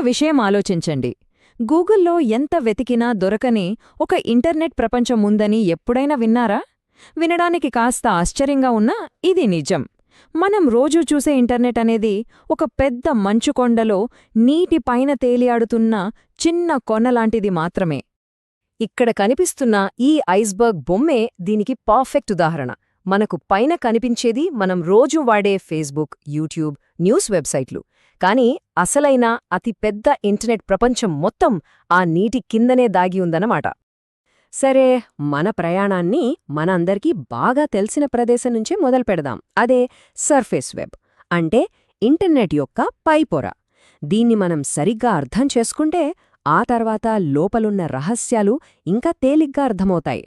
విషయం ఆలోచించండి. గూగుల్లో ఎంత వెతికినా దొరకని ఒక ఇంటర్నెట్ ప్రపంచం ఉందని ఎప్పుడైనా విన్నారా? వినడానికి కాస్త ఆశ్చర్యంగా ఉన్నా ఇది నిజం. మనం రోజూ చూసే ఇంటర్నెట్ అనేది ఒక పెద్ద మంచుకొండలో నీటిపైన తేలియాడుతున్న చిన్న కొనలాంటిది మాత్రమే. ఇక్కడ కనిపిస్తున్న ఈ ఐస్బర్గ్ బొమ్మే దీనికి పర్ఫెక్ట్ ఉదాహరణ. మనకు పైన కనిపించేది మనం రోజూ వాడే ఫేస్బుక్, యూట్యూబ్, న్యూస్ వెబ్సైట్లు. కానీ అసలైన అతి పెద్ద ఇంటర్నెట్ ప్రపంచం మొత్తం ఆ నీటి కిందనే దాగి ఉందన్నమాట. సరే, మన ప్రయాణాన్ని మనందరికీ బాగా తెలిసిన ప్రదేశం నుంచే మొదలుపెడదాం. అదే సర్ఫేస్ వెబ్, అంటే ఇంటర్నెట్ యొక్క పైపొర. దీన్ని మనం సరిగ్గా అర్థం చేసుకుంటే ఆ తర్వాత లోపలున్న రహస్యాలు ఇంకా తేలిగ్గా అర్థమవుతాయి.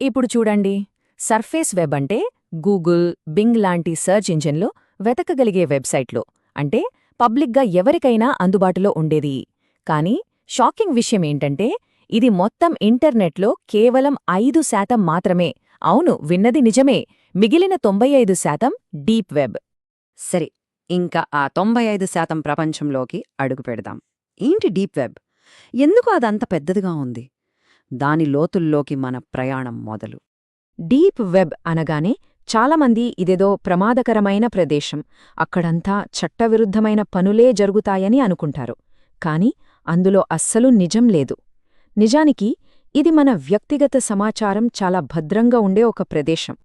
ఇప్పుడు చూడండి, సర్ఫేస్ వెబ్ అంటే గూగుల్, బింగ్ లాంటి సర్చ్ ఇంజిన్లో వెతకగలిగే వెబ్సైట్లు, అంటే పబ్లిక్గా ఎవరికైనా అందుబాటులో ఉండేది. కానీ షాకింగ్ విషయమేంటంటే ఇది మొత్తం ఇంటర్నెట్లో కేవలం 5% మాత్రమే. అవును, విన్నది నిజమే. మిగిలిన 95% డీప్ వెబ్. సరే, ఇంకా ఆ 95% ప్రపంచంలోకి అడుగుపెడదాం. ఏంటి డీప్ వెబ్? ఎందుకు అదంత పెద్దదిగా ఉంది? దాని లోతుల్లోకి మన ప్రయాణం మొదలు. డీప్ వెబ్ అనగానే చాలామంది ఇదేదో ప్రమాదకరమైన ప్రదేశం, అక్కడంతా చట్టవిరుద్ధమైన పనులే జరుగుతాయని అనుకుంటారు. కాని అందులో అస్సలు నిజం లేదు. నిజానికి ఇది మన వ్యక్తిగత సమాచారం చాలా భద్రంగా ఉండే ఒక ప్రదేశం.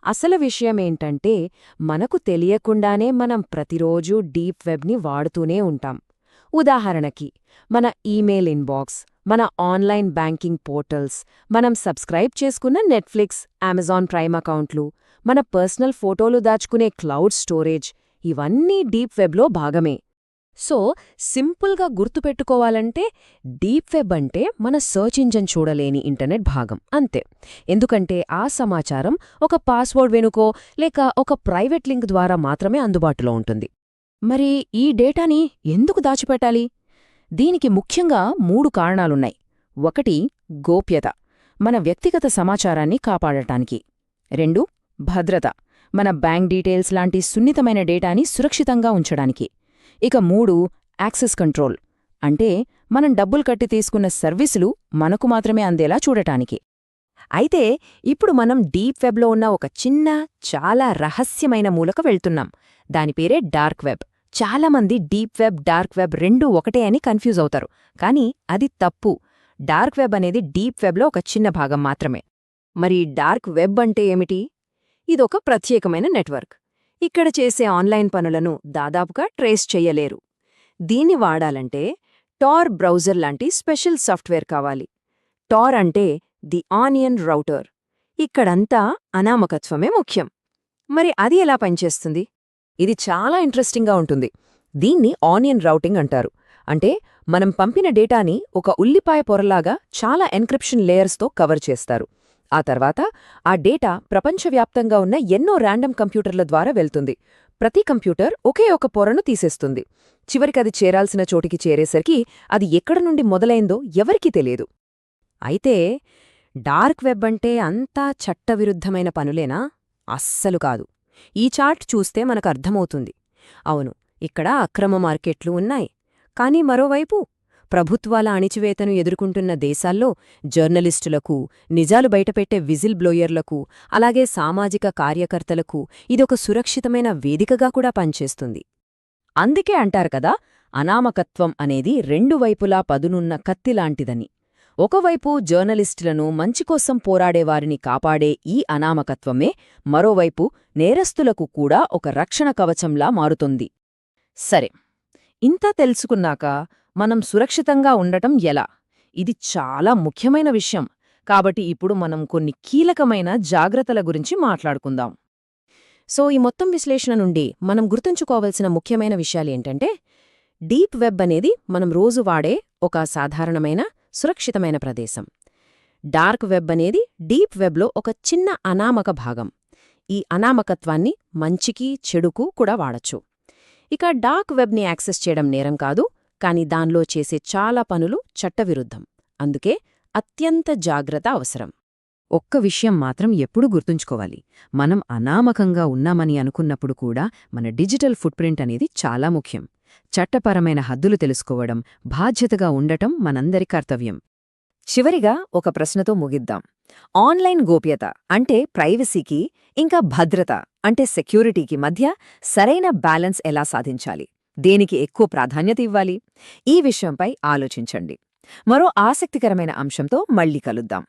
అసలు విషయమేంటంటే మనకు తెలియకుండానే మనం ప్రతిరోజూ డీప్ వెబ్ని వాడుతూనే ఉంటాం. ఉదాహరణకి మన ఈమెయిల్ ఇన్బాక్స్, మన ఆన్లైన్ బ్యాంకింగ్ పోర్టల్స్, మనం సబ్స్క్రైబ్ చేసుకున్న నెట్ఫ్లిక్స్, అమెజాన్ ప్రైమ్ అకౌంట్లు, మన పర్సనల్ ఫోటోలు దాచుకునే క్లౌడ్ స్టోరేజ్, ఇవన్నీ డీప్ వెబ్లో భాగమే. సో సింపుల్గా గుర్తుపెట్టుకోవాలంటే డీప్ వెబ్ అంటే మన సర్చ్ ఇంజన్ చూడలేని ఇంటర్నెట్ భాగం అంతే. ఎందుకంటే ఆ సమాచారం ఒక పాస్వర్డ్ వెనుకో లేక ఒక ప్రైవేట్ లింక్ ద్వారా మాత్రమే అందుబాటులో ఉంటుంది. మరి ఈ డేటాని ఎందుకు దాచిపెట్టాలి? దీనికి ముఖ్యంగా 3 కారణాలున్నాయి. 1, గోప్యత, మన వ్యక్తిగత సమాచారాన్ని కాపాడటానికి. 2, భద్రత, మన బ్యాంక్ డీటెయిల్స్ లాంటి సున్నితమైన డేటాని సురక్షితంగా ఉంచడానికి. ఇక 3, యాక్సెస్ కంట్రోల్, అంటే మనం డబ్బులు కట్టి తీసుకున్న సర్వీసులు మనకు మాత్రమే అందేలా చూడటానికి. అయితే ఇప్పుడు మనం డీప్ వెబ్లో ఉన్న ఒక చిన్న, చాలా రహస్యమైన మూలకు వెళ్తున్నాం. దాని పేరే డార్క్ వెబ్. చాలామంది డీప్ వెబ్, డార్క్ వెబ్ రెండూ ఒకటే అని కన్ఫ్యూజ్ అవుతారు. కానీ అది తప్పు. డార్క్ వెబ్ అనేది డీప్ వెబ్లో ఒక చిన్న భాగం మాత్రమే. మరి డార్క్ వెబ్ అంటే ఏమిటి? ఇదొక ప్రత్యేకమైన నెట్వర్క్. ఇక్కడ చేసే ఆన్లైన్ పనులను దాదాపుగా ట్రేస్ చెయ్యలేరు. దీన్ని వాడాలంటే టార్ బ్రౌజర్ లాంటి స్పెషల్ సాఫ్ట్వేర్ కావాలి. టార్ అంటే ది ఆనియన్ రౌటర్. ఇక్కడంతా అనామకత్వమే ముఖ్యం. మరి అది ఎలా పనిచేస్తుంది? ఇది చాలా ఇంట్రెస్టింగ్గా ఉంటుంది. దీన్ని ఆనియన్ రౌటింగ్ అంటారు. అంటే మనం పంపిన డేటాని ఒక ఉల్లిపాయ పొరలాగా చాలా ఎన్క్రిప్షన్ లేయర్స్తో కవర్ చేస్తారు. ఆ తర్వాత ఆ డేటా ప్రపంచవ్యాప్తంగా ఉన్న ఎన్నో ర్యాండమ్ కంప్యూటర్ల ద్వారా వెళ్తుంది. ప్రతి కంప్యూటర్ ఒకే ఒక పొరను తీసేస్తుంది. చివరికది చేరాల్సిన చోటికి చేరేసరికి అది ఎక్కడ నుండి మొదలైందో ఎవరికీ తెలియదు. అయితే డార్క్ వెబ్ అంటే అంతా చట్టవిరుద్ధమైన పనులేనా? అస్సలు కాదు. ఈ చార్ట్ చూస్తే మనకు అర్థమవుతుంది. అవును, ఇక్కడ అక్రమ మార్కెట్లు ఉన్నాయి. కానీ మరోవైపు ప్రభుత్వాల అణిచివేతను ఎదుర్కొంటున్న దేశాల్లో జర్నలిస్టులకు, నిజాలు బయటపెట్టే విజిల్ బ్లోయర్లకు, అలాగే సామాజిక కార్యకర్తలకు ఇదొక సురక్షితమైన వేదికగా కూడా పనిచేస్తుంది. అందుకే అంటారు కదా, అనామకత్వం అనేది 2 వైపులా పదునున్న కత్తిలాంటిదని. ఒకవైపు జర్నలిస్టులను, మంచికోసం పోరాడేవారిని కాపాడే ఈ అనామకత్వమే మరోవైపు నేరస్తులకు కూడా ఒక రక్షణ కవచంలా మారుతుంది. సరే, ఇంత తెలుసుకున్నాక మనం సురక్షితంగా ఉండటం ఎలా? ఇది చాలా ముఖ్యమైన విషయం. కాబట్టి ఇప్పుడు మనం కొన్ని కీలకమైన జాగ్రత్తల గురించి మాట్లాడుకుందాం. సో ఈ మొత్తం విశ్లేషణ నుండి మనం గుర్తుంచుకోవాల్సిన ముఖ్యమైన విషయాలేంటంటే, డీప్ వెబ్ అనేది మనం రోజు వాడే ఒక సాధారణమైన, సురక్షితమైన ప్రదేశం. డార్క్ వెబ్ అనేది డీప్ వెబ్లో ఒక చిన్న అనామక భాగం. ఈ అనామకత్వాన్ని మంచికి, చెడుకు కూడా వాడచ్చు. ఇక డార్క్ వెబ్ని యాక్సెస్ చేయడం నేరం కాదు, కానీ దానిలో చేసే చాలా పనులు చట్టవిరుద్ధం. అందుకే అత్యంత జాగ్రత్త అవసరం. ఒక్క విషయం మాత్రం ఎప్పుడూ గుర్తుంచుకోవాలి. మనం అనామకంగా ఉన్నామని అనుకున్నప్పుడు కూడా మన డిజిటల్ ఫుట్ప్రింట్ అనేది చాలా ముఖ్యం. చట్టపరమైన హద్దులు తెలుసుకోవడం, బాధ్యతగా ఉండటం మనందరి కర్తవ్యం. చివరిగా ఒక ప్రశ్నతో ముగిద్దాం. ఆన్లైన్ గోప్యత అంటే ప్రైవసీకి, ఇంకా భద్రత అంటే సెక్యూరిటీకి మధ్య సరైన బ్యాలెన్స్ ఎలా సాధించాలి? దేనికి ఎక్కువ ప్రాధాన్యత ఇవ్వాలి? ఈ విషయంపై ఆలోచించండి. మరో ఆసక్తికరమైన అంశంతో మళ్ళీ కలుద్దాం.